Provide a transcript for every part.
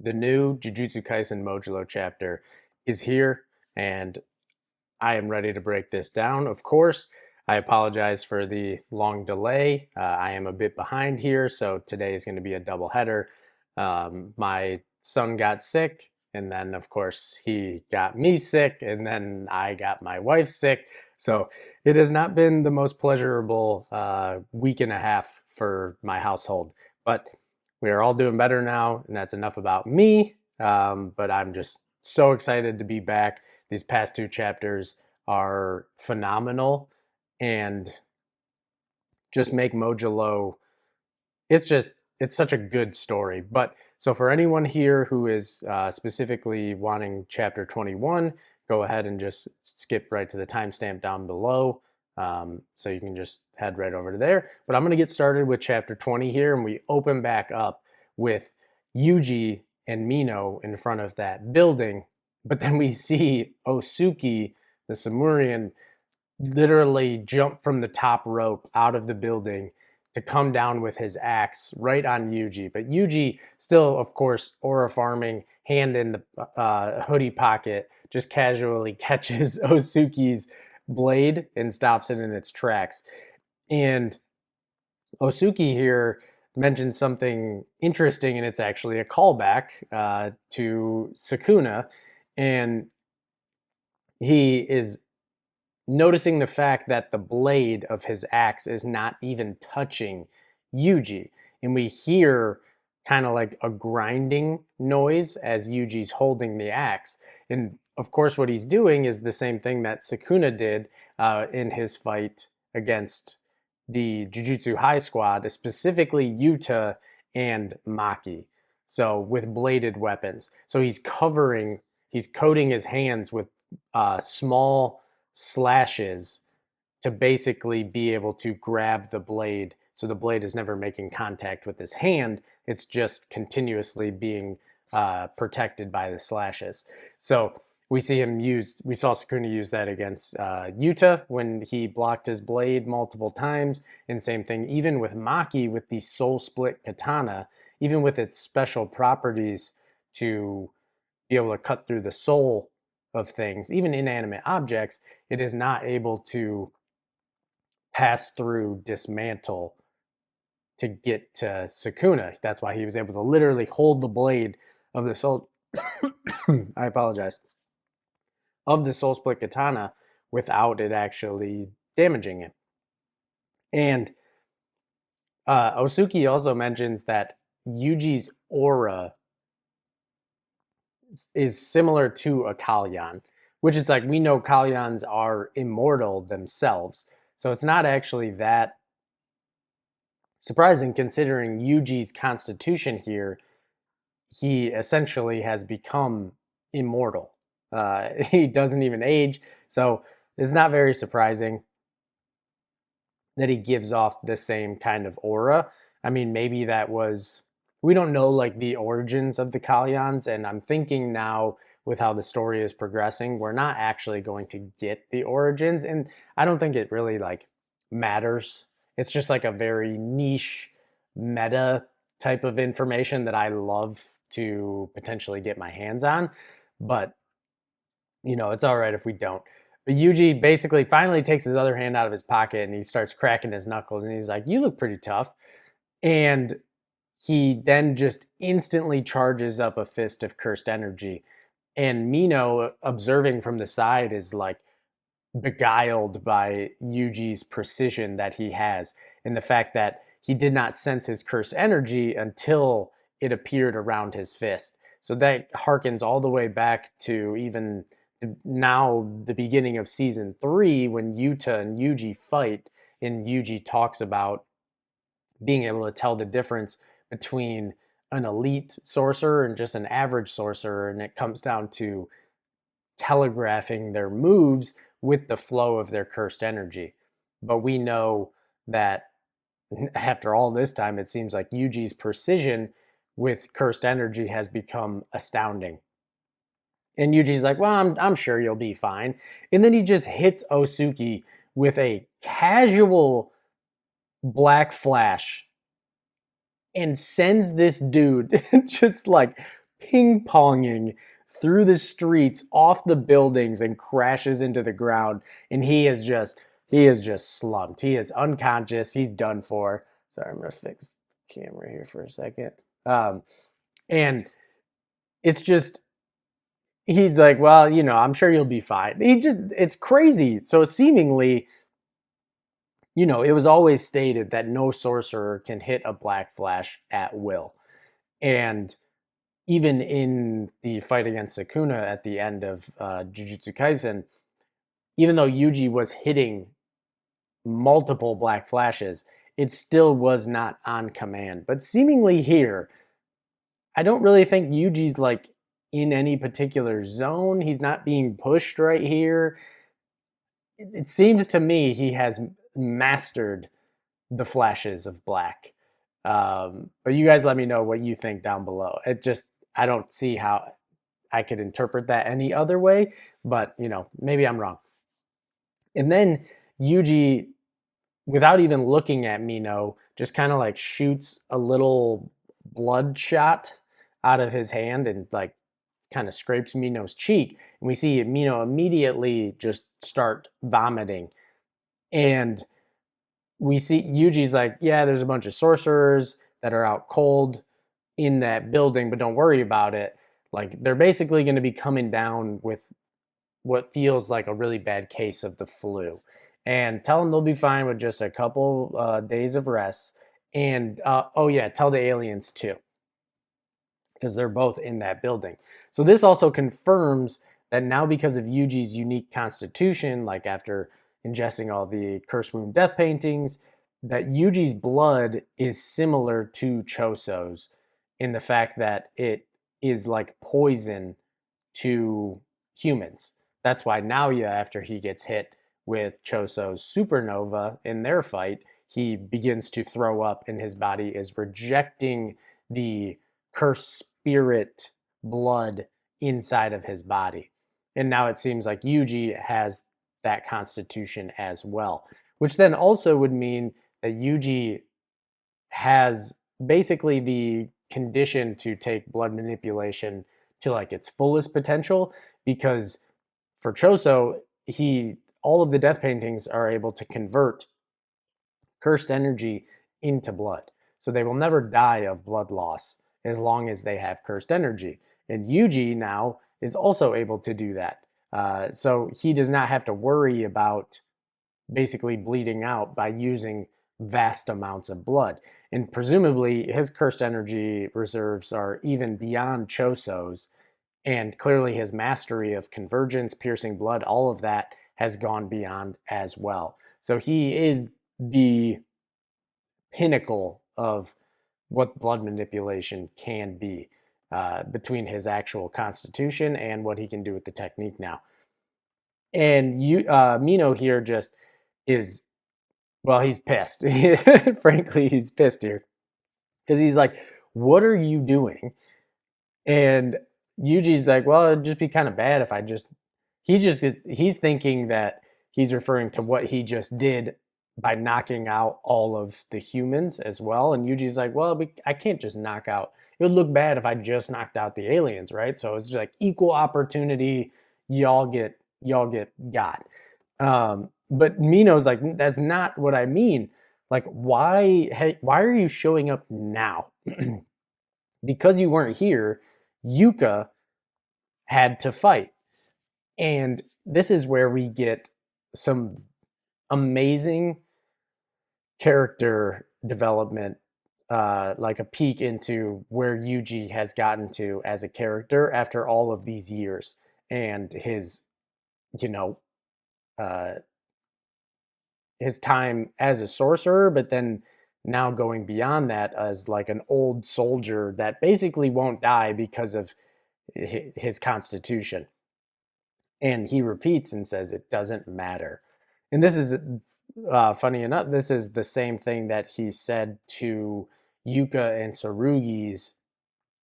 The new Jujutsu Kaisen Modulo chapter is here, and I am ready to break this down. Of course, I apologize for the long delay. I am a bit behind here, so today is going to be a double header. My son got sick, and then, of course, he got me sick, and then I got my wife sick. So it has not been the most pleasurable week and a half for my household, but we are all doing better now, and that's enough about me. But I'm just so excited to be back. These past two chapters are phenomenal and just make Mojo it's such a good story. But so for anyone here who is specifically wanting chapter 21, go ahead and just skip right to the timestamp down below. So you can just head right over to there. But I'm going to get started with chapter 20 here, and we open back up with Yuji and Mino in front of that building. But then we see Osuki, the Samurian, literally jump from the top rope out of the building to come down with his axe right on Yuji. But Yuji still, of course, aura farming, hand in the hoodie pocket, just casually catches Osuki's blade and stops it in its tracks. And Osuki here mentioned something interesting, and it's actually a callback to Sukuna. And he is noticing the fact that the blade of his axe is not even touching Yuji. And we hear kind of like a grinding noise as Yuji's holding the axe. And of course, what he's doing is the same thing that Sukuna did in his fight against the Jujutsu High Squad, specifically Yuta and Maki. So with bladed weapons. So he's coating his hands with small slashes to basically be able to grab the blade, so the blade is never making contact with his hand. It's just continuously being protected by the slashes. So we saw Sukuna use that against Yuta when he blocked his blade multiple times, and same thing even with Maki with the soul split katana, even with its special properties to be able to cut through the soul of things, even inanimate objects. It is not able to pass through, dismantle to get to Sukuna. That's why he was able to literally hold the blade of the soul. I apologize. Of the soul split katana without it actually damaging him. And Osuki also mentions that Yuji's aura is similar to a Kalyan, which it's like we know Kalyans are immortal themselves. So it's not actually that surprising considering Yuji's constitution here. He essentially has become immortal. He doesn't even age. So it's not very surprising that he gives off the same kind of aura. I mean, maybe that was, we don't know like the origins of the Kalyans, and I'm thinking now with how the story is progressing, we're not actually going to get the origins, and I don't think it really like matters. It's just like a very niche meta type of information that I love to potentially get my hands on, but it's all right if we don't. But Yuji basically finally takes his other hand out of his pocket and he starts cracking his knuckles and he's like, "You look pretty tough." And he then just instantly charges up a fist of cursed energy. And Mino, observing from the side, is like beguiled by Yuji's precision that he has and the fact that he did not sense his cursed energy until it appeared around his fist. So that harkens all the way back to even now the beginning of season 3 when Yuta and Yuji fight, and Yuji talks about being able to tell the difference between an elite sorcerer and just an average sorcerer, and it comes down to telegraphing their moves with the flow of their cursed energy. But we know that after all this time, it seems like Yuji's precision with cursed energy has become astounding. And Yuji's like, "Well, I'm sure you'll be fine." And then he just hits Osuki with a casual black flash and sends this dude just like ping ponging through the streets, off the buildings, and crashes into the ground. And he is just slumped. He is unconscious. He's done for. Sorry, I'm gonna fix the camera here for a second. And it's just he's like, well, I'm sure you'll be fine. It's crazy. So seemingly, it was always stated that no sorcerer can hit a black flash at will. And even in the fight against Sukuna at the end of Jujutsu Kaisen, even though Yuji was hitting multiple black flashes, it still was not on command. But seemingly here, I don't really think Yuji's like in any particular zone. He's not being pushed right here. It seems to me he has mastered the flashes of black. But you guys let me know what you think down below. I don't see how I could interpret that any other way, but maybe I'm wrong. And then Yuji, without even looking at Mino, just kind of like shoots a little blood shot out of his hand and like kind of scrapes Mino's cheek. And we see Mino immediately just start vomiting. And we see Yuji's like, yeah, there's a bunch of sorcerers that are out cold in that building, but don't worry about it. Like, they're basically going to be coming down with what feels like a really bad case of the flu. And tell them they'll be fine with just a couple days of rest. And, oh yeah, tell the aliens too, because they're both in that building. So this also confirms that now, because of Yuji's unique constitution, like after ingesting all the Curse Moon death paintings, that Yuji's blood is similar to Choso's in the fact that it is like poison to humans. That's why Naoya, after he gets hit with Choso's supernova in their fight, he begins to throw up and his body is rejecting the cursed spirit blood inside of his body. And now it seems like Yuji has that constitution as well, which then also would mean that Yuji has basically the condition to take blood manipulation to like its fullest potential, because for Choso, all of the death paintings are able to convert cursed energy into blood. So they will never die of blood loss as long as they have cursed energy. And Yuji now is also able to do that. So he does not have to worry about basically bleeding out by using vast amounts of blood. And presumably his cursed energy reserves are even beyond Choso's, and clearly his mastery of convergence, piercing blood, all of that has gone beyond as well. So he is the pinnacle of what blood manipulation can be, between his actual constitution and what he can do with the technique now. And Mino here just is, well, he's pissed. Frankly, he's pissed here because he's like, what are you doing? And Yuji's like, well, it'd just be kind of bad if he's thinking that he's referring to what he just did by knocking out all of the humans as well. And Yuji's like, well, I can't just knock out. It would look bad if I just knocked out the aliens, right? So it's just like equal opportunity. Y'all get got. But Mino's like, that's not what I mean. Like, why are you showing up now? Because you weren't here, Yuka had to fight. And this is where we get some amazing character development, like a peek into where Yuji has gotten to as a character after all of these years, and his, uh, his time as a sorcerer, but then now going beyond that as like an old soldier that basically won't die because of his constitution. And he repeats and says, it doesn't matter. And this is, funny enough, this is the same thing that he said to Yuka and Tsurugi's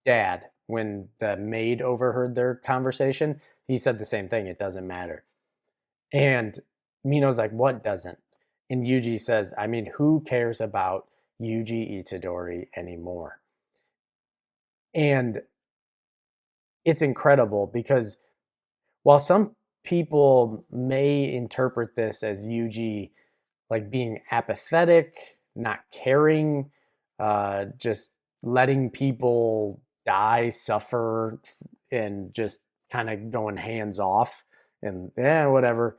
dad when the maid overheard their conversation. He said the same thing, it doesn't matter. And Mino's like, what doesn't? And Yuji says, I mean, who cares about Yuji Itadori anymore? And it's incredible because while some people may interpret this as Yuji like being apathetic, not caring, just letting people die, suffer, and just kind of going hands off and yeah, whatever.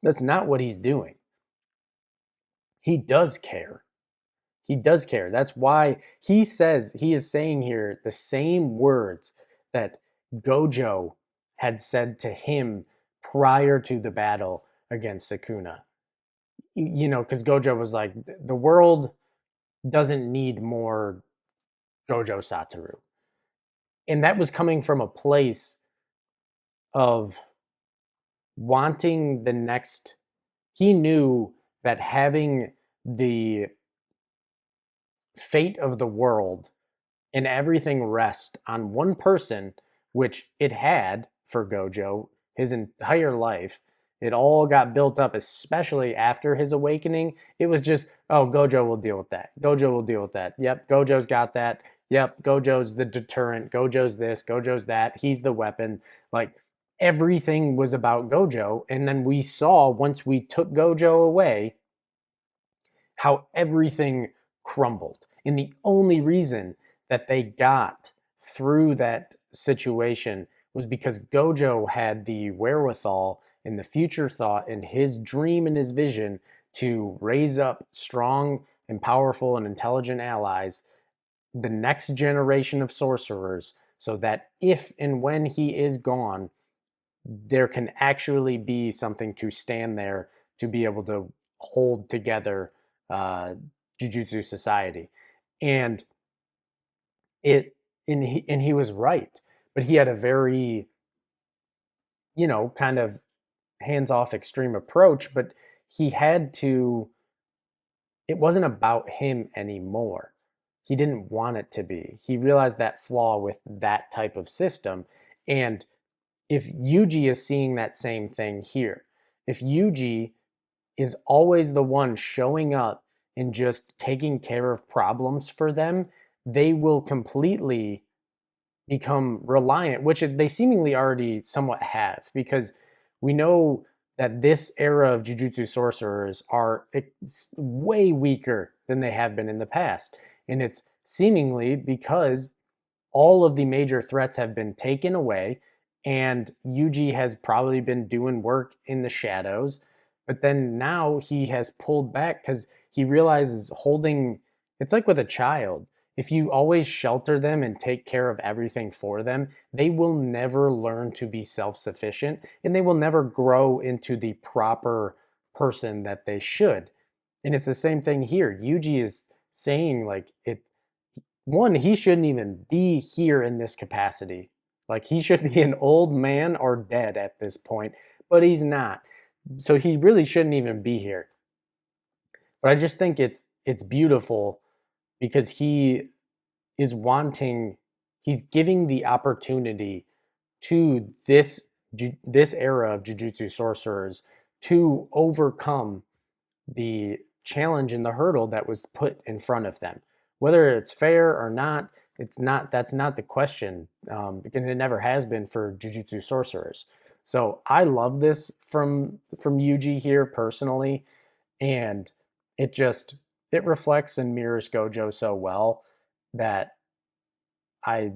That's not what he's doing. He does care. He does care. That's why he is saying here the same words that Gojo had said to him prior to the battle against Sukuna. You know, because Gojo was like, the world doesn't need more Gojo Satoru. And that was coming from a place of wanting the next. He knew that having the fate of the world and everything rest on one person, which it had for Gojo his entire life. It all got built up, especially after his awakening. It was just, oh, Gojo will deal with that. Gojo will deal with that. Yep, Gojo's got that. Yep, Gojo's the deterrent. Gojo's this. Gojo's that. He's the weapon. Like, everything was about Gojo. And then we saw, once we took Gojo away, how everything crumbled. And the only reason that they got through that situation was because Gojo had the wherewithal and the future thought and his dream and his vision to raise up strong and powerful and intelligent allies, the next generation of sorcerers, so that if and when he is gone, there can actually be something to stand there to be able to hold together uh, Jujutsu Society. And it and he was right, but he had a very, you know, kind of hands-off extreme approach, but he had to, it wasn't about him anymore. He didn't want it to be. He realized that flaw with that type of system. And if Yuji is seeing that same thing here, if Yuji is always the one showing up and just taking care of problems for them, they will completely become reliant, which they seemingly already somewhat have, because we know that this era of Jujutsu sorcerers are way weaker than they have been in the past. And it's seemingly because all of the major threats have been taken away, and Yuji has probably been doing work in the shadows. But then now he has pulled back because he realizes holding, it's like with a child. If you always shelter them and take care of everything for them, they will never learn to be self sufficient and they will never grow into the proper person that they should. And it's the same thing here. Yuji is saying, like, one, he shouldn't even be here in this capacity. Like, he should be an old man or dead at this point, but he's not. So he really shouldn't even be here. But I just think it's beautiful because he is wanting, he's giving the opportunity to this era of Jujutsu sorcerers to overcome the challenge and the hurdle that was put in front of them. Whether it's fair or not, it's not. That's not the question, because it never has been for Jujutsu sorcerers. So I love this from Yuji here personally, and it reflects and mirrors Gojo so well that I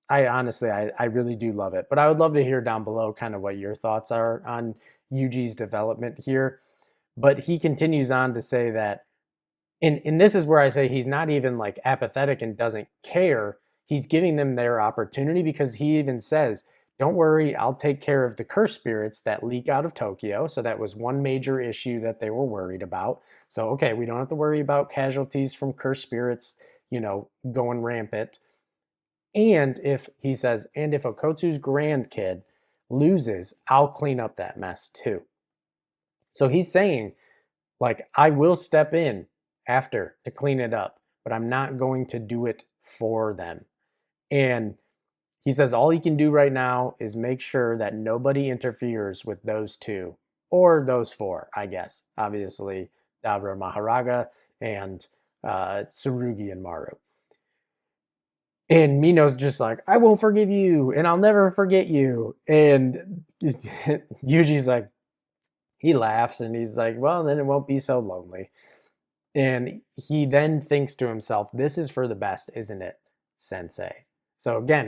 I honestly I really do love it. But I would love to hear down below kind of what your thoughts are on Yuji's development here. But he continues on to say that, and this is where I say he's not even like apathetic and doesn't care. He's giving them their opportunity because he even says, don't worry, I'll take care of the curse spirits that leak out of Tokyo. So that was one major issue that they were worried about. So, okay, we don't have to worry about casualties from curse spirits, you know, going rampant. And if he says, and if Okotsu's grandkid loses, I'll clean up that mess too. So he's saying, like, I will step in after to clean it up, but I'm not going to do it for them. And he says all he can do right now is make sure that nobody interferes with those two, or those four, I guess. Obviously, Dabra Maharaga and Tsurugi and Maru. And Mino's just like, I won't forgive you and I'll never forget you. And Yuji's like, he laughs and he's like, well, then it won't be so lonely. And he then thinks to himself, this is for the best, isn't it, Sensei? So again,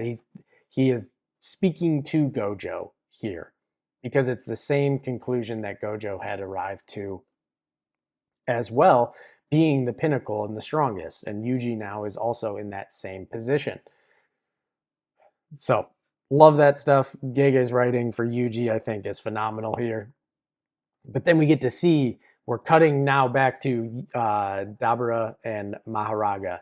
he is speaking to Gojo here because it's the same conclusion that Gojo had arrived to as well, being the pinnacle and the strongest. And Yuji now is also in that same position. So love that stuff. Gege's writing for Yuji, I think, is phenomenal here. But then we get to see, we're cutting now back to Dabura and Maharaga.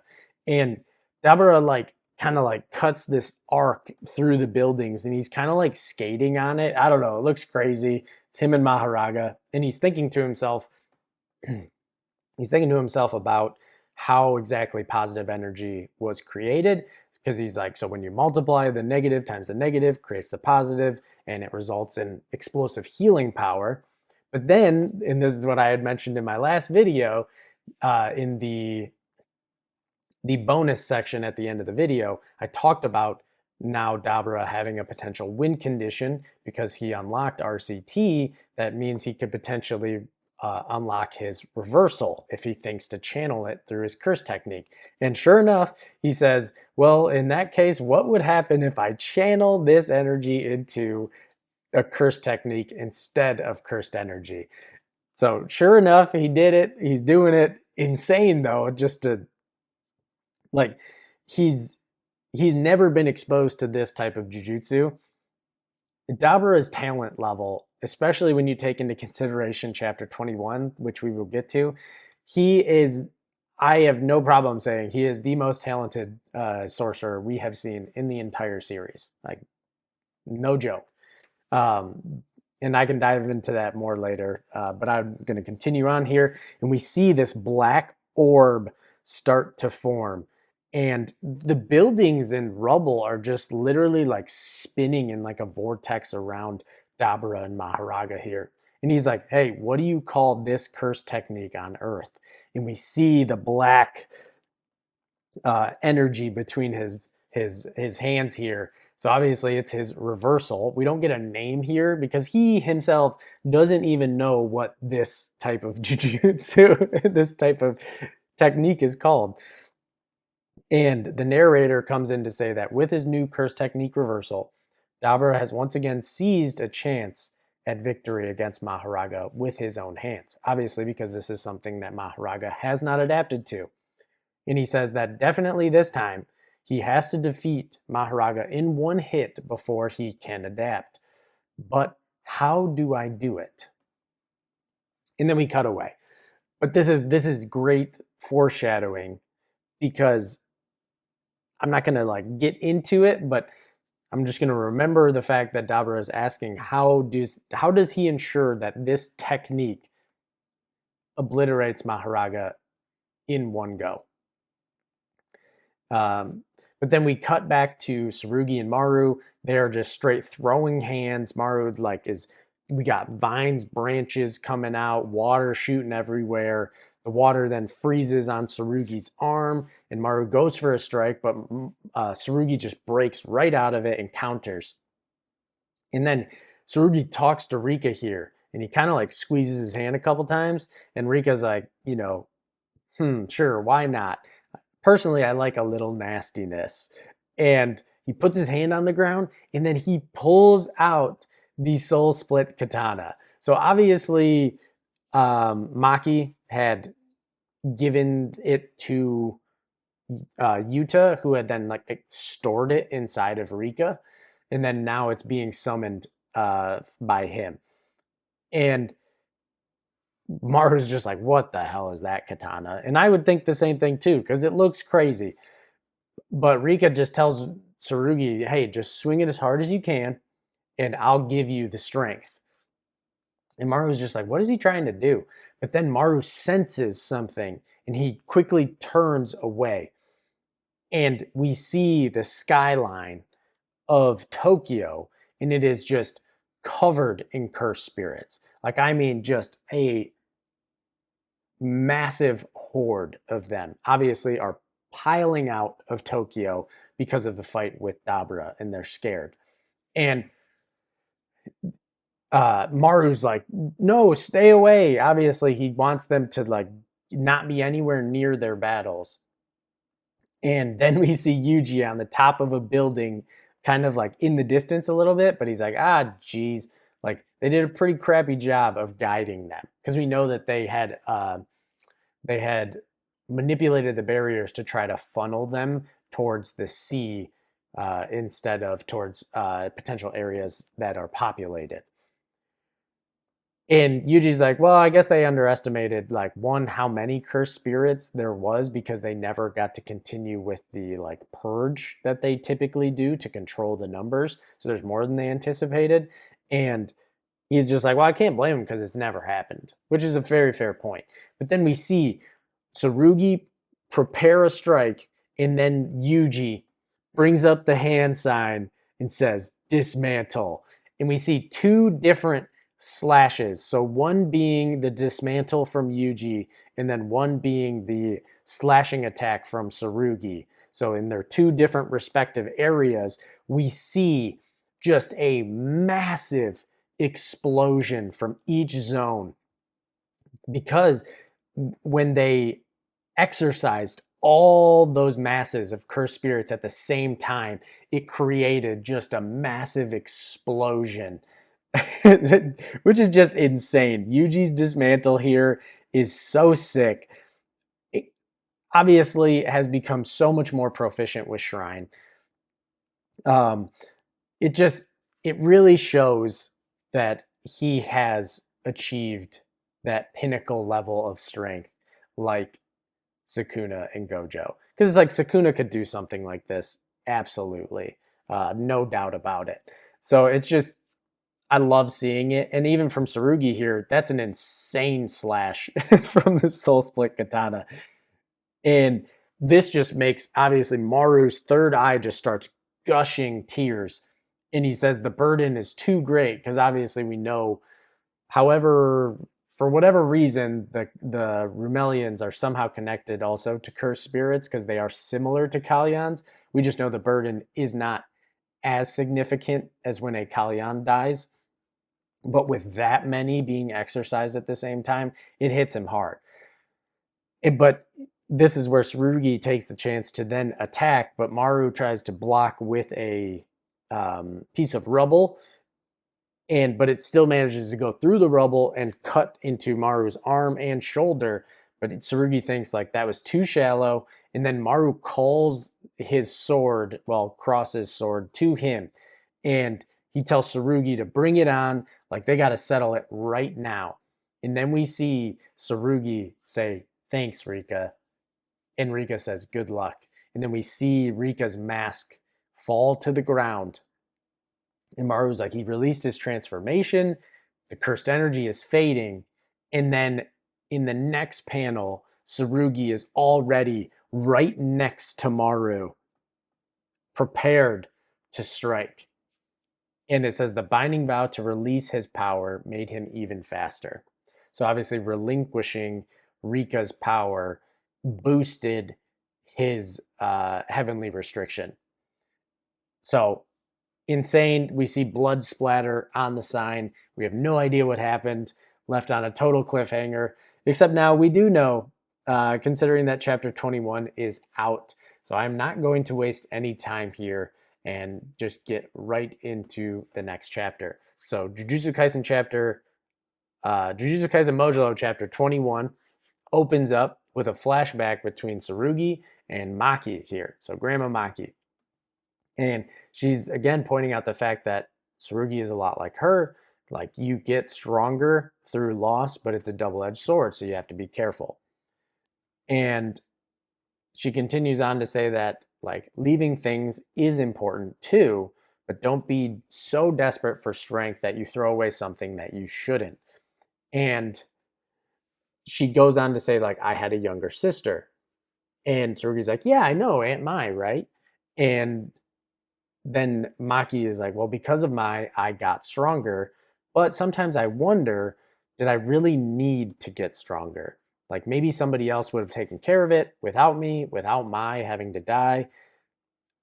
And Dabura kind of like cuts this arc through the buildings and he's kind of like skating on it. I don't know. It looks crazy. It's him and Maharaga. And he's thinking to himself, about how exactly positive energy was created, because he's like, so when you multiply the negative times the negative creates the positive and it results in explosive healing power. But then, and this is what I had mentioned in my last video, in the bonus section at the end of the video, I talked about now Dabra having a potential win condition because he unlocked RCT. That means he could potentially unlock his reversal if he thinks to channel it through his curse technique. And sure enough, he says, well, in that case, what would happen if I channel this energy into a curse technique instead of cursed energy? So sure enough, he did it. He's doing it. Insane though, just to like, he's never been exposed to this type of jujutsu. Dabura's talent level, especially when you take into consideration chapter 21, which we will get to, I have no problem saying he is the most talented sorcerer we have seen in the entire series. Like, no joke. And I can dive into that more later, but I'm going to continue on here. And we see this black orb start to form. And the buildings and rubble are just literally like spinning in like a vortex around Dabura and Maharaga here. And he's like, hey, what do you call this curse technique on Earth? And we see the black energy between his hands here. So obviously it's his reversal. We don't get a name here because he himself doesn't even know what this type of jujutsu, this type of technique is called. And the narrator comes in to say that with his new curse technique reversal, Dabura has once again seized a chance at victory against Maharaga with his own hands. Obviously, because this is something that Maharaga has not adapted to. And he says that definitely this time, he has to defeat Maharaga in one hit before he can adapt. But how do I do it? And then we cut away. But this is great foreshadowing, because I'm not going to like get into it, but I'm just going to remember the fact that Dabura is asking, how does he ensure that this technique obliterates Maharaga in one go? But then we cut back to Tsurugi and Maru. They're just straight throwing hands. Maru we got vines, branches coming out, water shooting everywhere. The water then freezes on Tsurugi's arm, and Maru goes for a strike, but Tsurugi just breaks right out of it and counters. And then Tsurugi talks to Rika here, and he kind of like squeezes his hand a couple times, and Rika's like, sure, why not? Personally, I like a little nastiness. And he puts his hand on the ground, and then he pulls out the soul split katana. So obviously, Maki had given it to Yuta, who had then like stored it inside of Rika, and then now it's being summoned by him. And Maru's just like, what the hell is that katana? And I would think the same thing too, because it looks crazy. But Rika just tells Tsurugi, hey, just swing it as hard as you can, and I'll give you the strength. And Maru's just like, what is he trying to do? But then Maru senses something, and he quickly turns away. And we see the skyline of Tokyo, and it is just covered in cursed spirits. Like, I mean, just a massive horde of them obviously are piling out of Tokyo, because of the fight with Dabra, and they're scared. And Maru's like, no, stay away. Obviously, he wants them to like not be anywhere near their battles. And then we see Yuji on the top of a building, kind of like in the distance a little bit, but he's like, geez, like they did a pretty crappy job of guiding them, because we know that they had manipulated the barriers to try to funnel them towards the sea instead of towards potential areas that are populated. And Yuji's like, well, I guess they underestimated, like, one, how many cursed spirits there was, because they never got to continue with the like purge that they typically do to control the numbers. So there's more than they anticipated. And he's just like, well, I can't blame him because it's never happened, which is a very fair point. But then we see Tsurugi prepare a strike, and then Yuji brings up the hand sign and says, dismantle. And we see two different slashes. So one being the dismantle from Yuji, and then one being the slashing attack from Tsurugi. So in their two different respective areas, we see just a massive explosion from each zone, because when they exercised all those masses of cursed spirits at the same time, it created just a massive explosion, which is just insane. Yuji's dismantle here is so sick. It obviously has become so much more proficient with Shrine. It really shows that he has achieved that pinnacle level of strength, like Sukuna and Gojo. Because it's like Sukuna could do something like this, absolutely, no doubt about it. So it's just, I love seeing it. And even from Tsurugi here, that's an insane slash from the Soul Split Katana. And this just makes, obviously, Maru's third eye just starts gushing tears. And he says the burden is too great, because obviously we know, however, for whatever reason, the Rumelians are somehow connected also to cursed spirits, because they are similar to Kalyans. We just know the burden is not as significant as when a Kalyan dies. But with that many being exercised at the same time, it hits him hard. But this is where Tsurugi takes the chance to then attack, but Maru tries to block with a piece of rubble, but it still manages to go through the rubble and cut into Maru's arm and shoulder. But Tsurugi thinks like that was too shallow, and then Maru calls his sword, crosses sword to him, and he tells Tsurugi to bring it on, like they got to settle it right now. And then we see Tsurugi say, thanks, Rika. And Rika says, good luck. And then we see Rika's mask fall to the ground. And Maru's like, he released his transformation. The cursed energy is fading. And then in the next panel, Tsurugi is already right next to Maru, prepared to strike. And it says the binding vow to release his power made him even faster. So obviously relinquishing Rika's power boosted his heavenly restriction. So insane. We see blood splatter on the sign. We have no idea what happened, left on a total cliffhanger, except now we do know, considering that chapter 21 is out. So I'm not going to waste any time here and just get right into the next chapter. So Jujutsu Kaisen Modulo chapter 21 opens up with a flashback between Tsurugi and Maki here. So Grandma Maki. And she's again pointing out the fact that Tsurugi is a lot like her. Like, you get stronger through loss, but it's a double-edged sword, so you have to be careful. And she continues on to say that, like, leaving things is important too, but don't be so desperate for strength that you throw away something that you shouldn't. And she goes on to say, like, I had a younger sister. And Tsurugi's like, yeah, I know, Aunt Mai, right? And then Maki is like, well, because of Mai, I got stronger. But sometimes I wonder, did I really need to get stronger? Like, maybe somebody else would have taken care of it without me, without Mai having to die.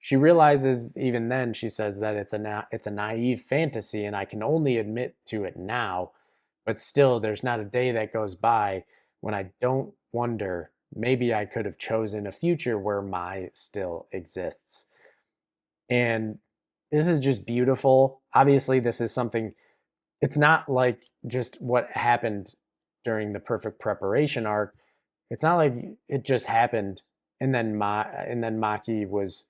she realizes even then, she says that it's a naive fantasy and I can only admit to it now, but still there's not a day that goes by when I don't wonder maybe I could have chosen a future where Mai still exists. And this is just beautiful. Obviously, this is something, it's not like just what happened during the perfect preparation arc. It's not like it just happened and then Maki was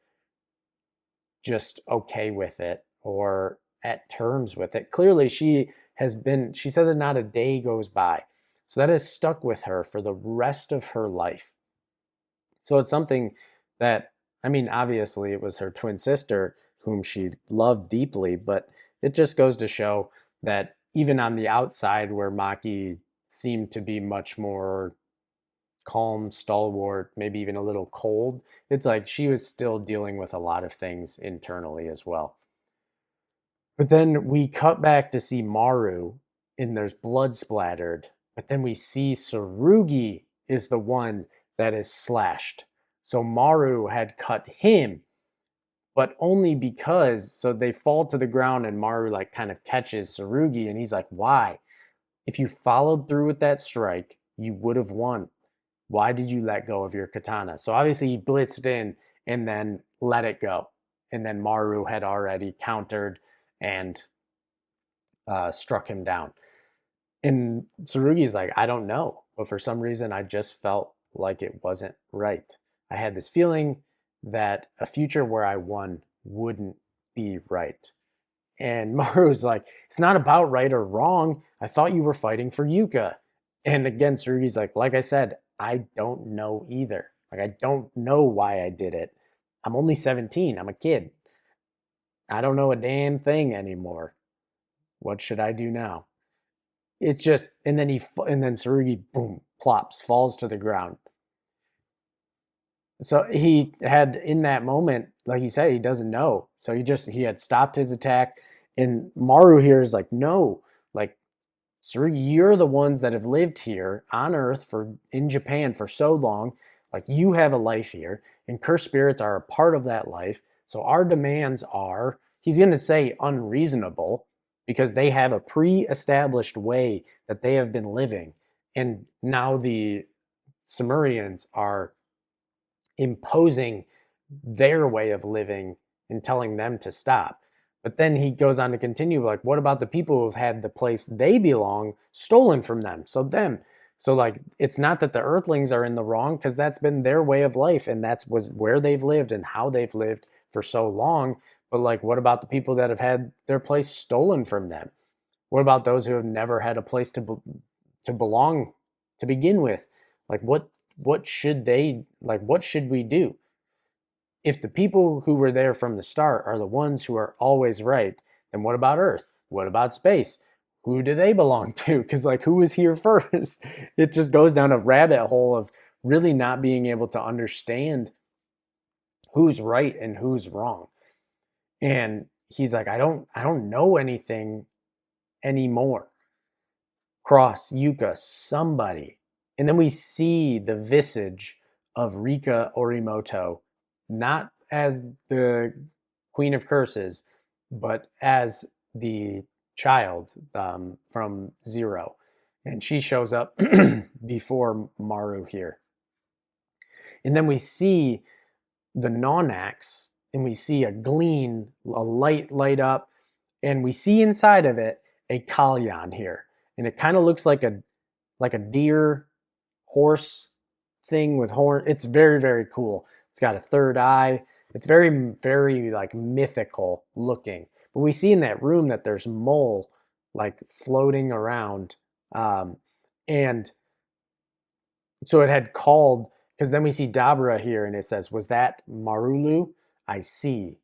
just okay with it or at terms with it. Clearly, she says that not a day goes by. So that has stuck with her for the rest of her life. So it's something that, I mean, obviously it was her twin sister whom she loved deeply, but it just goes to show that even on the outside, where Maki seemed to be much more calm, stalwart, maybe even a little cold, it's like she was still dealing with a lot of things internally as well. But then we cut back to see Maru, and there's blood splattered. But then we see Tsurugi is the one that is slashed. So Maru had cut him, but only because, so they fall to the ground and Maru like kind of catches Tsurugi and he's like, why? If you followed through with that strike, you would have won. Why did you let go of your katana? So obviously he blitzed in and then let it go. And then Maru had already countered and struck him down. And Tsurugi's like, I don't know. But for some reason, I just felt like it wasn't right. I had this feeling that a future where I won wouldn't be right. And Maru's like, it's not about right or wrong. I thought you were fighting for Yuka. And again, Tsurugi's like I said, I don't know either. Like, I don't know why I did it. I'm only 17. I'm a kid. I don't know a damn thing anymore. What should I do now? It's just, and then Tsurugi, boom, plops, falls to the ground. So he had, in that moment, like he said, he doesn't know. So he had stopped his attack. And Maru here is like, no, like, Tsurugi, you're the ones that have lived here on Earth in Japan for so long. Like, you have a life here, and cursed spirits are a part of that life. So our demands are, he's going to say unreasonable, because they have a pre-established way that they have been living. And now the Sumerians are imposing their way of living and telling them to stop. But then he goes on to continue, like, what about the people who have had the place they belong stolen from them? So like, it's not that the Earthlings are in the wrong, because that's been their way of life, and that's where they've lived and how they've lived for so long. But like, what about the people that have had their place stolen from them? What about those who have never had a place to belong to begin with? Like, what should we do? If the people who were there from the start are the ones who are always right, then what about Earth? What about space? Who do they belong to? Because, like, who was here first? It just goes down a rabbit hole of really not being able to understand who's right and who's wrong. And he's like, I don't know anything anymore. Cross, Yuka, somebody. And then we see the visage of Rika Orimoto, not as the Queen of Curses, but as the child from Zero. And she shows up before Maru here. And then we see the Nonax, and we see a gleam, a light up, and we see inside of it a Kalyan here. And it kind of looks like a deer horse thing with horn. It's very, very cool. It's got a third eye. It's very, very like mythical looking. But we see in that room that there's mole like floating around. And so it had called, because then we see Dabra here and it says, was that Marulu? I see.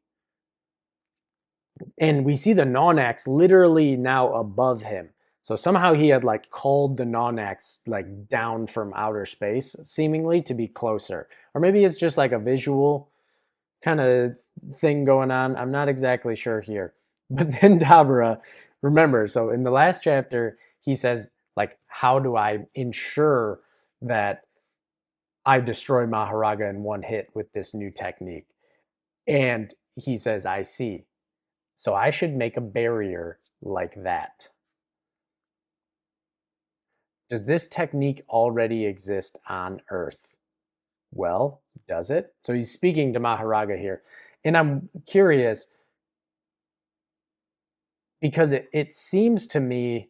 And we see the Nonax literally now above him. So somehow he had like called the Nonax like down from outer space, seemingly to be closer. Or maybe it's just like a visual kind of thing going on. I'm not exactly sure here. But then Dabra, remember, so in the last chapter, he says, like, how do I ensure that I destroy Maharaga in one hit with this new technique? And he says, I see. So I should make a barrier like that. Does this technique already exist on Earth? Well, does it? So he's speaking to Maharaga here. And I'm curious because it seems to me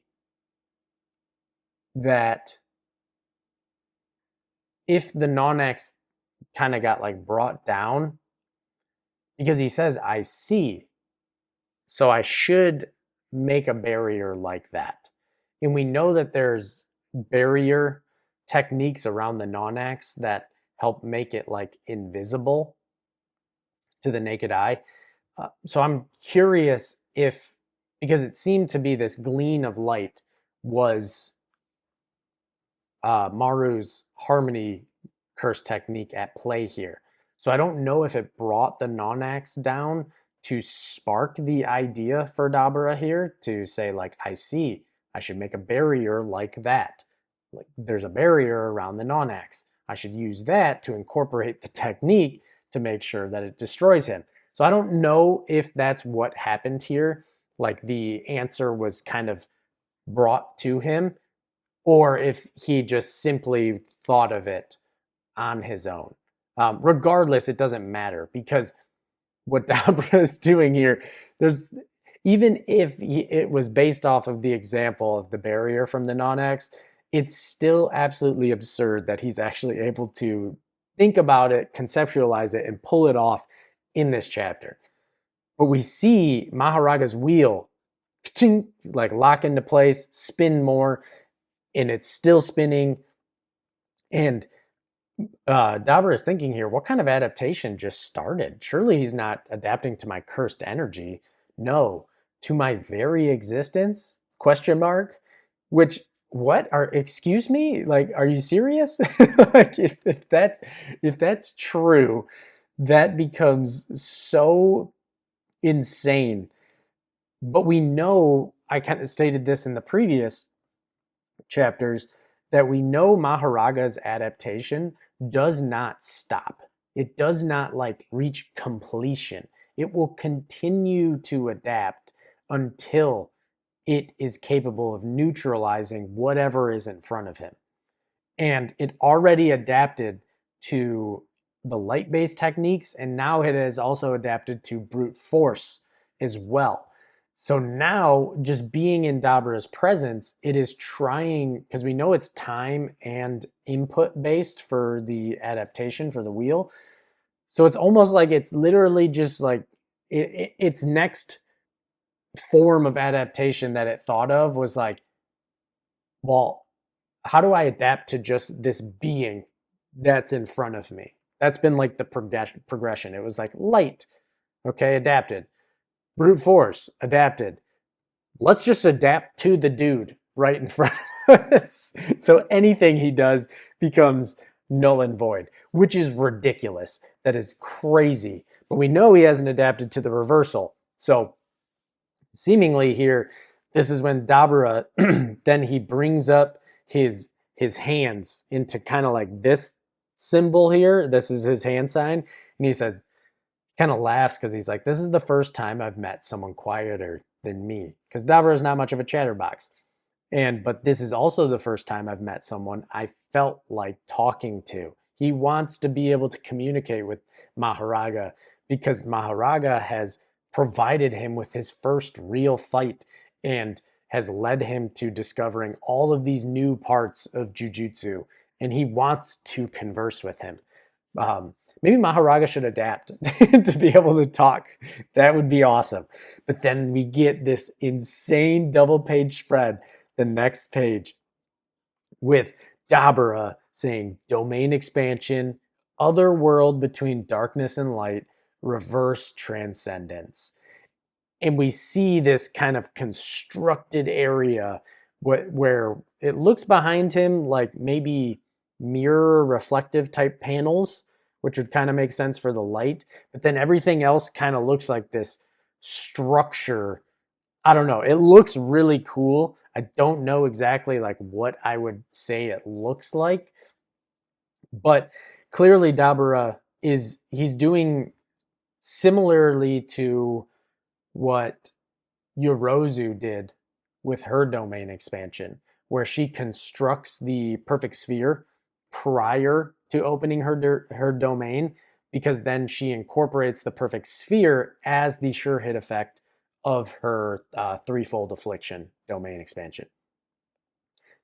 that if the non-X kind of got like brought down, because he says, I see, so I should make a barrier like that. And we know that there's barrier techniques around the non-X that help make it like invisible to the naked eye. So I'm curious if, because it seemed to be this gleam of light was Maru's harmony curse technique at play here. So I don't know if it brought the non-X down to spark the idea for Dabura here to say like, I see, I should make a barrier like that. Like there's a barrier around the non-X. I should use that to incorporate the technique to make sure that it destroys him. So I don't know if that's what happened here. Like the answer was kind of brought to him, or if he just simply thought of it on his own. Regardless, it doesn't matter because what Dabra is doing here, there's even if it was based off of the example of the barrier from the non-X, it's still absolutely absurd that he's actually able to think about it, conceptualize it, and pull it off in this chapter. But we see Maharaga's wheel like lock into place, spin more, and it's still spinning. And Dabra is thinking here, what kind of adaptation just started? Surely he's not adapting to my cursed energy. No, to my very existence? Question mark. Which, what are, excuse me? Like, are you serious? Like, if that's true, that becomes so insane. But we know, I kind of stated this in the previous chapters, that we know Maharaga's adaptation does not stop. It does not like reach completion. It will continue to adapt until it is capable of neutralizing whatever is in front of him. And it already adapted to the light-based techniques, and now it has also adapted to brute force as well. So now, just being in Dabra's presence, it is trying, because we know it's time and input based for the adaptation for the wheel. So it's almost like it's literally just like its next form of adaptation that it thought of was like, well, how do I adapt to just this being that's in front of me? That's been like the progression. It was like light, okay, adapted. Brute force, adapted. Let's just adapt to the dude right in front of us. So anything he does becomes null and void, which is ridiculous. That is crazy. But we know he hasn't adapted to the reversal. So seemingly here, this is when Dabura, then he brings up his hands into kind of like this symbol here. This is his hand sign. And he says, kind of laughs because he's like, this is the first time I've met someone quieter than me. Because Dabura is not much of a chatterbox. But this is also the first time I've met someone I felt like talking to. He wants to be able to communicate with Maharaga because Maharaga has provided him with his first real fight and has led him to discovering all of these new parts of Jujutsu. And he wants to converse with him. Maybe Maharaga should adapt to be able to talk. That would be awesome. But then we get this insane double page spread, the next page, with Dabura saying domain expansion, other world between darkness and light, reverse transcendence. And we see this kind of constructed area where it looks behind him like maybe mirror reflective type panels, which would kind of make sense for the light. But then everything else kind of looks like this structure. I don't know. It looks really cool. I don't know exactly like what I would say it looks like. But clearly Dabura he's doing similarly to what Yorozu did with her domain expansion, where she constructs the perfect sphere prior to opening her domain, because then she incorporates the perfect sphere as the sure hit effect of her threefold affliction domain expansion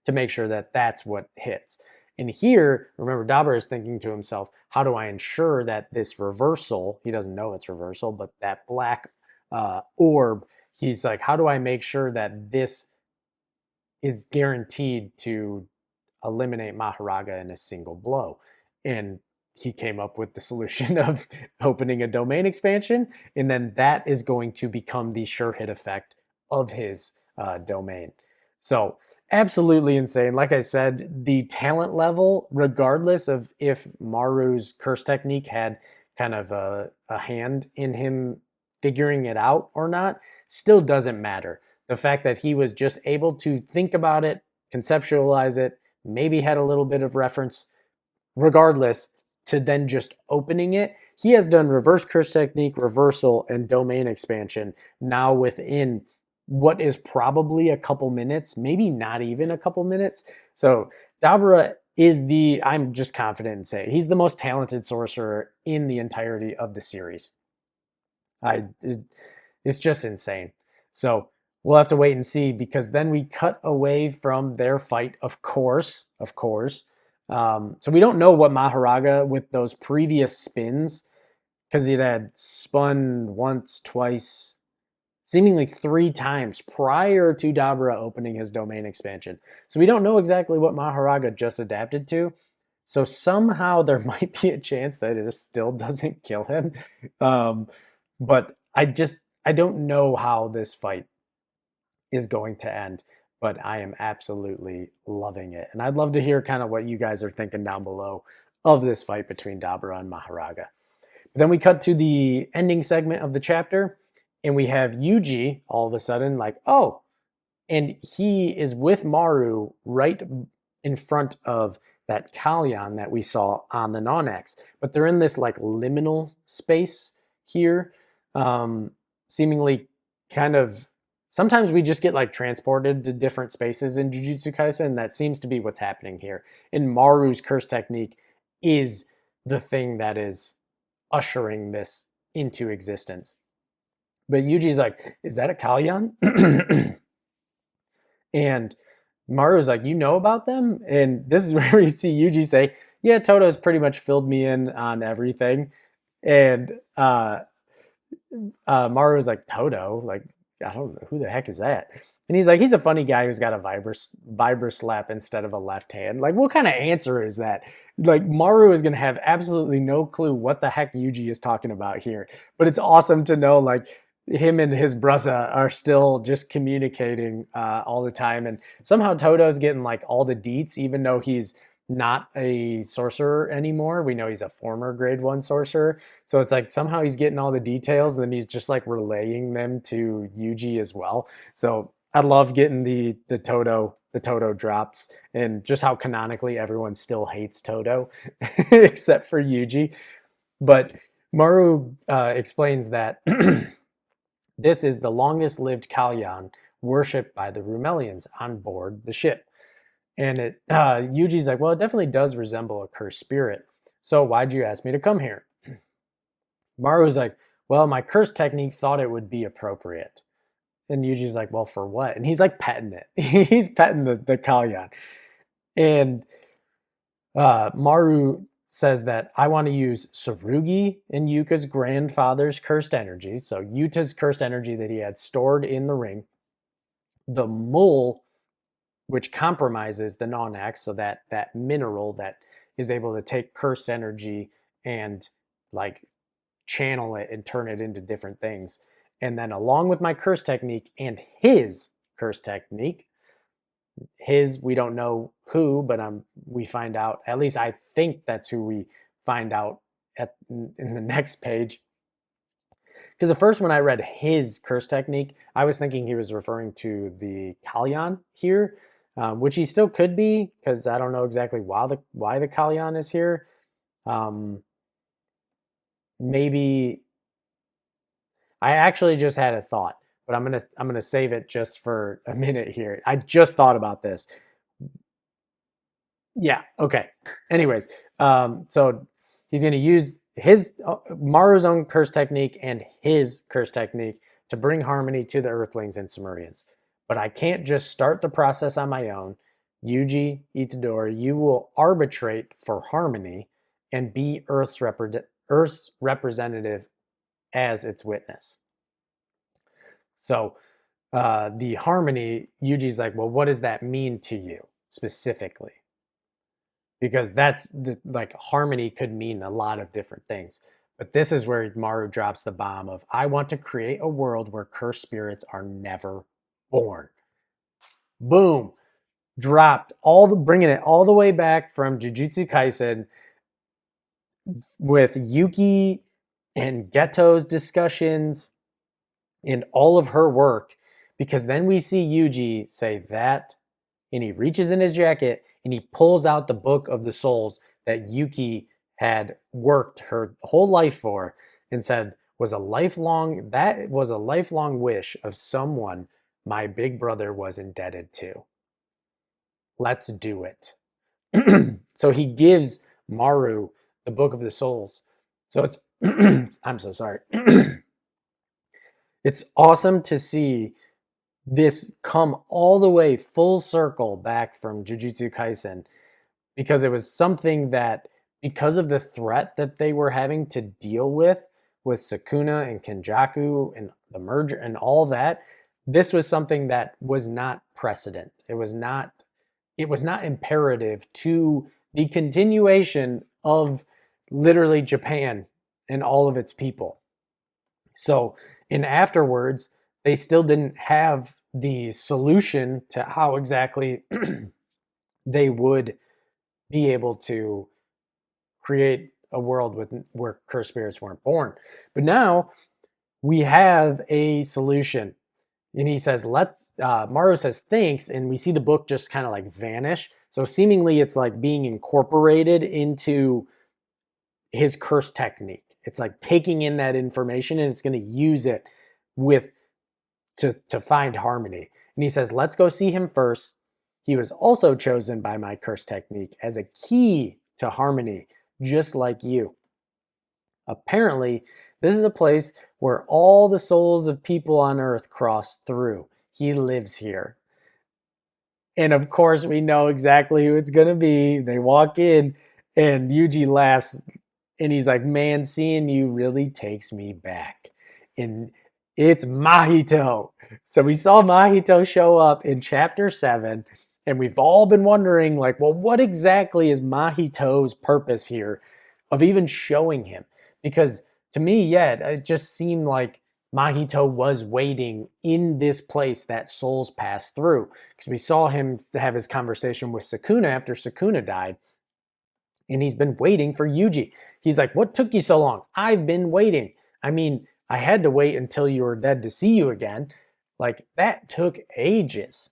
to make sure that that's what hits. And here, remember, Dabra is thinking to himself, how do I ensure that this reversal, he doesn't know it's reversal, but that black orb, he's like, how do I make sure that this is guaranteed to eliminate Maharaga in a single blow? And he came up with the solution of opening a domain expansion, and then that is going to become the sure hit effect of his domain. So absolutely insane. Like I said, the talent level, regardless of if Maru's curse technique had kind of a hand in him figuring it out or not, still doesn't matter. The fact that he was just able to think about it, conceptualize it, maybe had a little bit of reference, regardless, to then just opening it. He has done reverse curse technique, reversal, and domain expansion now within what is probably a couple minutes, maybe not even a couple minutes. So Dabra is I'm just confident in saying, he's the most talented sorcerer in the entirety of the series. It's just insane. So we'll have to wait and see, because then we cut away from their fight, of course. So we don't know what Maharaga, with those previous spins, because it had spun once, twice, seemingly 3 times prior to Dabra opening his domain expansion. So we don't know exactly what Maharaga just adapted to. So somehow there might be a chance that it still doesn't kill him. But I don't know how this fight is going to end, but I am absolutely loving it. And I'd love to hear kind of what you guys are thinking down below of this fight between Dabra and Maharaga. But then we cut to the ending segment of the chapter, and we have Yuji all of a sudden like, oh, and he is with Maru right in front of that Kalyan that we saw on the Nonax. But they're in this like liminal space here, seemingly kind of, sometimes we just get like transported to different spaces in Jujutsu Kaisen, and that seems to be what's happening here. And Maru's curse technique is the thing that is ushering this into existence. But Yuji's like, is that a Kalyan? And Maru's like, you know about them? And this is where we see Yuji say, yeah, Toto's pretty much filled me in on everything. And Maru's like, Toto? Like, I don't know, who the heck is that? And he's like, he's a funny guy who's got a vibra slap instead of a left hand. Like, what kind of answer is that? Like, Maru is going to have absolutely no clue what the heck Yuji is talking about here. But it's awesome to know, like, him and his bruzza are still just communicating all the time. And somehow Toto's getting, like, all the deets, even though he's not a sorcerer anymore. We know he's a former grade 1 sorcerer. So it's like somehow he's getting all the details, and then he's just like relaying them to Yuji as well. So I love getting the Toto drops, and just how canonically everyone still hates Toto except for Yuji. But Maru explains that this is the longest lived Kalyan worshipped by the Rumelians on board the ship. And Yuji's like, well, it definitely does resemble a cursed spirit. So why'd you ask me to come here? Maru's like, well, my curse technique thought it would be appropriate. And Yuji's like, well, for what? And he's like petting it. He's petting the Kalyan. And Maru says that I want to use Tsurugi and Yuka's grandfather's cursed energy. So Yuta's cursed energy that he had stored in the ring. The mole, which compromises the Nonax, so that mineral that is able to take cursed energy and like channel it and turn it into different things. And then along with my curse technique and his curse technique, we don't know who, but we find out, at least I think that's who we find out in the next page. Because at first when I read his curse technique, I was thinking he was referring to the Kalyan here, which he still could be, because I don't know exactly why the Kalyan is here. Maybe I actually just had a thought, but I'm gonna save it just for a minute here. I just thought about this. Yeah. Okay. Anyways, so he's going to use his Maru's own curse technique and his curse technique to bring harmony to the Earthlings and Sumerians. But I can't just start the process on my own. Yuji Itadori, you will arbitrate for harmony and be Earth's representative as its witness. So the harmony, Yuji's like, well, what does that mean to you specifically? Because that's like harmony could mean a lot of different things. But this is where Maru drops the bomb of, I want to create a world where cursed spirits are never born. Boom. Dropped bringing it all the way back from Jujutsu Kaisen with Yuki and Geto's discussions and all of her work, because then we see Yuji say that, and he reaches in his jacket and he pulls out the Book of the Souls that Yuki had worked her whole life for and said was a lifelong wish of someone my big brother was indebted to. Let's do it. So he gives Maru the Book of the Souls. So it's I'm so sorry. It's awesome to see this come all the way full circle back from Jujutsu Kaisen, because it was something that, because of the threat that they were having to deal with Sukuna and Kenjaku and the merger and all that, this was something that was not precedent. It was not imperative to the continuation of literally Japan and all of its people. So, and afterwards, they still didn't have the solution to how exactly they would be able to create a world where cursed spirits weren't born. But now we have a solution. And he says, Maru says, thanks. And we see the book just kind of like vanish. So seemingly it's like being incorporated into his curse technique. It's like taking in that information and it's going to use it to find harmony. And he says, let's go see him first. He was also chosen by my curse technique as a key to harmony, just like you. Apparently, this is a place where all the souls of people on earth cross through. He lives here. And of course, we know exactly who it's going to be. They walk in and Yuji laughs and he's like, man, seeing you really takes me back. And it's Mahito. So we saw Mahito show up in chapter 7, and we've all been wondering, like, well, what exactly is Mahito's purpose here of even showing him? Because to me, yeah, it just seemed like Mahito was waiting in this place that souls pass through. Because we saw him have his conversation with Sukuna after Sukuna died. And he's been waiting for Yuji. He's like, what took you so long? I've been waiting. I mean, I had to wait until you were dead to see you again. Like, that took ages.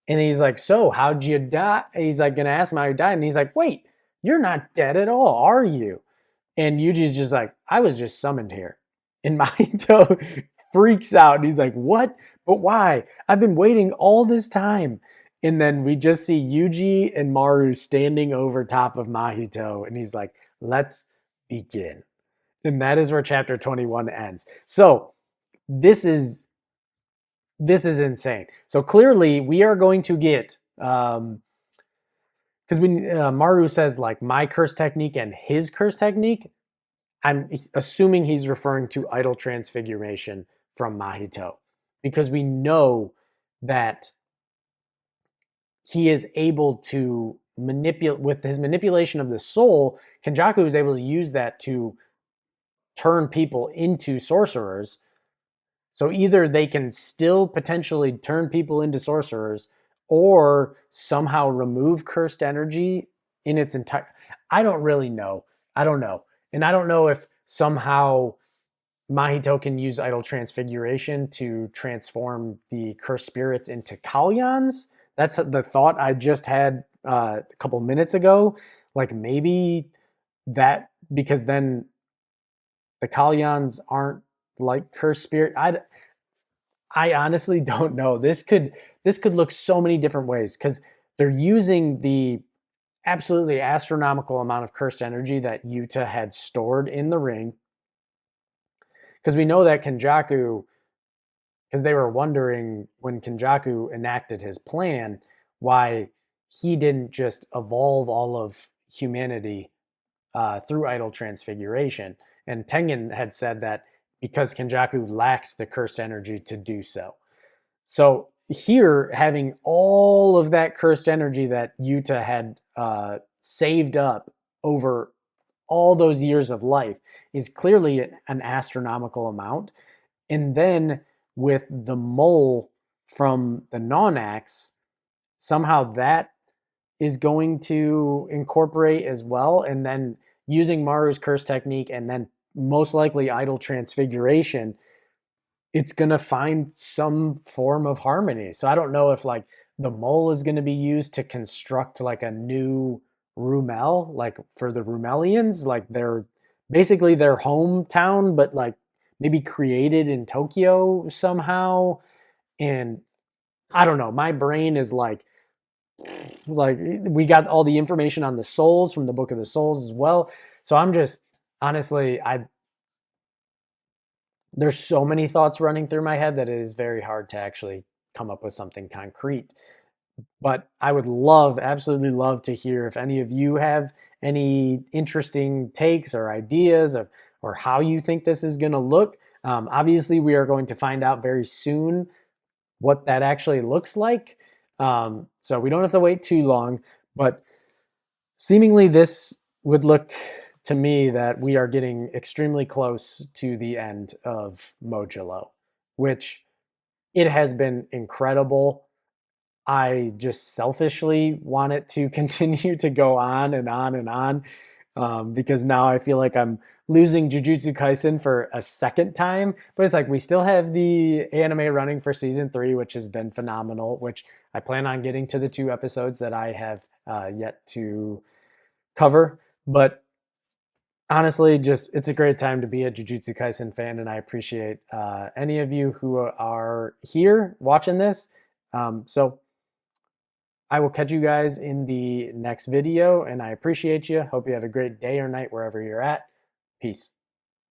And he's like, so how'd you die? He's like, gonna ask him how you died. And he's like, wait, you're not dead at all, are you? And Yuji's just like, I was just summoned here. And Mahito freaks out. And he's like, what? But why? I've been waiting all this time. And then we just see Yuji and Maru standing over top of Mahito. And he's like, let's begin. And that is where chapter 21 ends. So this is insane. So clearly we are going to get, because when Maru says like my curse technique and his curse technique, I'm assuming he's referring to idol transfiguration from Mahito, because we know that he is able to manipulate, with his manipulation of the soul, Kenjaku is able to use that to turn people into sorcerers. So either they can still potentially turn people into sorcerers or somehow remove cursed energy in its entire... I don't really know. I don't know. And I don't know if somehow Mahito can use idol transfiguration to transform the cursed spirits into Kalyans. That's the thought I just had a couple minutes ago. Like maybe that, because then the Kalyans aren't like cursed spirit. I honestly don't know. This could look so many different ways because they're using the absolutely astronomical amount of cursed energy that Yuta had stored in the ring. Because we know that Kenjaku, because they were wondering when Kenjaku enacted his plan, why he didn't just evolve all of humanity through idol transfiguration. And Tengen had said that because Kenjaku lacked the cursed energy to do so. So here, having all of that cursed energy that Yuta had saved up over all those years of life is clearly an astronomical amount. And then with the mole from the non-axe, somehow that is going to incorporate as well. And then using Maru's curse technique and then most likely idol transfiguration, it's going to find some form of harmony. So I don't know if like the mole is going to be used to construct like a new Rumel, like for the Rumelians, like they're basically their hometown, but like maybe created in Tokyo somehow. And I don't know. My brain is like we got all the information on the souls from the Book of the Souls as well. So I'm just honestly, I there's so many thoughts running through my head that it is very hard to actually come up with something concrete. But I would love, absolutely love to hear if any of you have any interesting takes or ideas of or how you think this is going to look. Obviously, we are going to find out very soon what that actually looks like. So we don't have to wait too long, but seemingly this would look to me that we are getting extremely close to the end of Modulo, which it has been incredible. I just selfishly want it to continue to go on and on and on because now I feel like I'm losing Jujutsu Kaisen for a second time. But it's like we still have the anime running for season 3, which has been phenomenal, which I plan on getting to the 2 episodes that I have yet to cover. But honestly, just it's a great time to be a Jujutsu Kaisen fan, and I appreciate any of you who are here watching this. So I will catch you guys in the next video, and I appreciate you. Hope you have a great day or night wherever you're at. Peace.